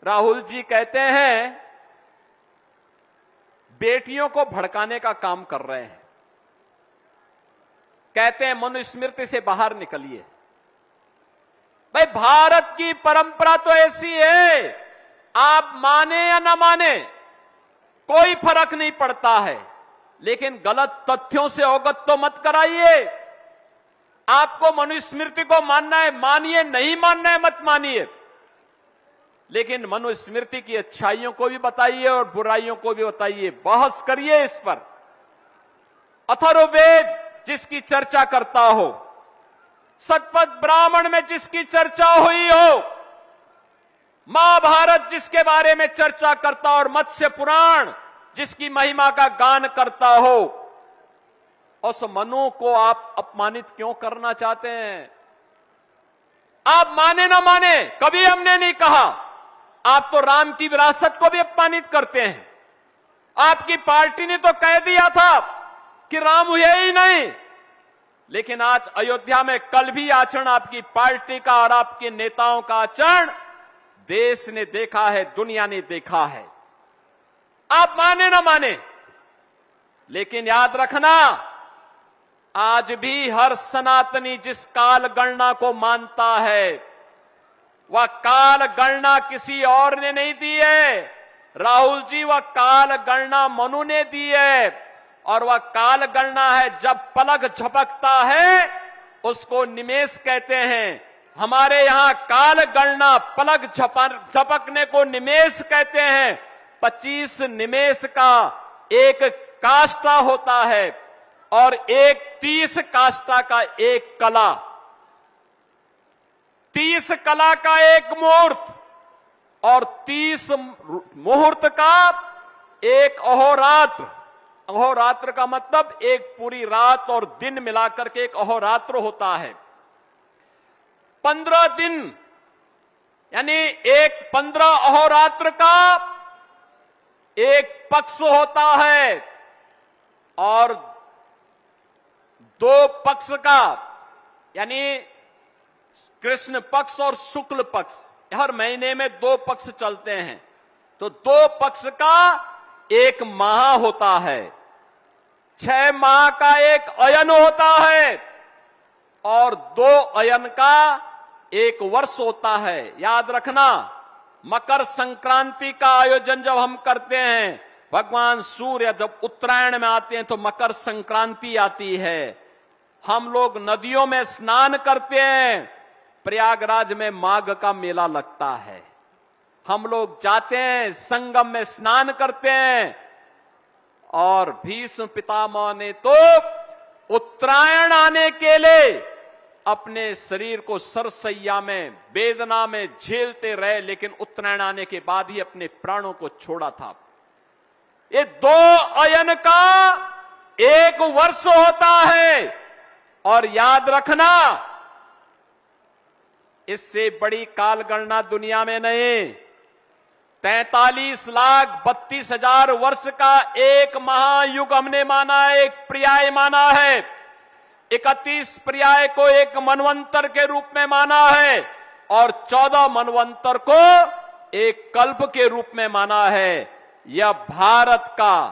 राहुल जी कहते हैं बेटियों को भड़काने का काम कर रहे हैं। कहते हैं मनुस्मृति से बाहर निकलिए। भाई, भारत की परंपरा तो ऐसी है, आप माने या ना माने कोई फर्क नहीं पड़ता है, लेकिन गलत तथ्यों से अवगत तो मत कराइए। आपको मनुस्मृति को मानना है मानिए, नहीं मानना है मत मानिए, लेकिन मनुस्मृति की अच्छाइयों को भी बताइए और बुराइयों को भी बताइए, बहस करिए इस पर। अथर्ववेद जिसकी चर्चा करता हो, शतपथ ब्राह्मण में जिसकी चर्चा हुई हो, महाभारत जिसके बारे में चर्चा करता हो और मत्स्य पुराण जिसकी महिमा का गान करता हो, उस मनु को आप अपमानित क्यों करना चाहते हैं? आप माने ना माने, कभी हमने नहीं कहा। आप तो राम की विरासत को भी अपमानित करते हैं। आपकी पार्टी ने तो कह दिया था कि राम हुए ही नहीं, लेकिन आज अयोध्या में कल भी आचरण आपकी पार्टी का और आपके नेताओं का आचरण देश ने देखा है, दुनिया ने देखा है। आप माने ना माने, लेकिन याद रखना, आज भी हर सनातनी जिस काल गणना को मानता है, वह काल गणना किसी और ने नहीं दी है। राहुल जी, वह काल गणना मनु ने दी है, और वह काल गणना है जब पलक झपकता है उसको निमेष कहते हैं। हमारे यहां काल गणना पलक झपकने को निमेष कहते हैं। 25 निमेष का एक काष्ठा होता है और एक 30 काष्ठा का एक कला, 30 कला का एक मुहूर्त और 30 मुहूर्त का एक अहोरात्र। अहोरात्र का मतलब एक पूरी रात और दिन मिलाकर के एक अहोरात्र होता है। 15 दिन यानी एक 15 अहोरात्र का एक पक्ष होता है और 2 पक्ष का, यानी कृष्ण पक्ष और शुक्ल पक्ष, हर महीने में 2 पक्ष चलते हैं, तो 2 पक्ष का एक माह होता है। 6 माह का एक अयन होता है और 2 अयन का एक वर्ष होता है। याद रखना, मकर संक्रांति का आयोजन जब हम करते हैं, भगवान सूर्य जब उत्तरायण में आते हैं तो मकर संक्रांति आती है। हम लोग नदियों में स्नान करते हैं, प्रयागराज में माघ का मेला लगता है। हम लोग जाते हैं, संगम में स्नान करते हैं, और भीष्म पितामह ने तो उत्तरायण आने के लिए अपने शरीर को सरसैया में वेदना में झेलते रहे, लेकिन उत्तरायण आने के बाद ही अपने प्राणों को छोड़ा था। ये 2 अयन का एक वर्ष होता है, और याद रखना, इससे बड़ी काल गणना दुनिया में नहीं। 43,32,000 वर्ष का एक महायुग हमने माना है, एक पर्याय माना है। 31 पर्याय को एक मनवंतर के रूप में माना है और 14 मनवंतर को एक कल्प के रूप में माना है। यह भारत का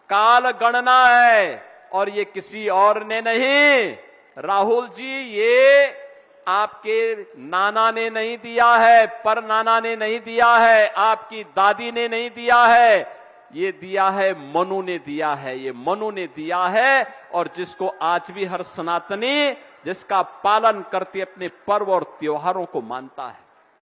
काल गणना है और ये किसी और ने नहीं। राहुल जी, ये आपके नाना ने नहीं दिया है, पर नाना ने नहीं दिया है, आपकी दादी ने नहीं दिया है, ये दिया है मनु ने दिया है, ये मनु ने दिया है। और जिसको आज भी हर सनातनी जिसका पालन करते अपने पर्व और त्योहारों को मानता है।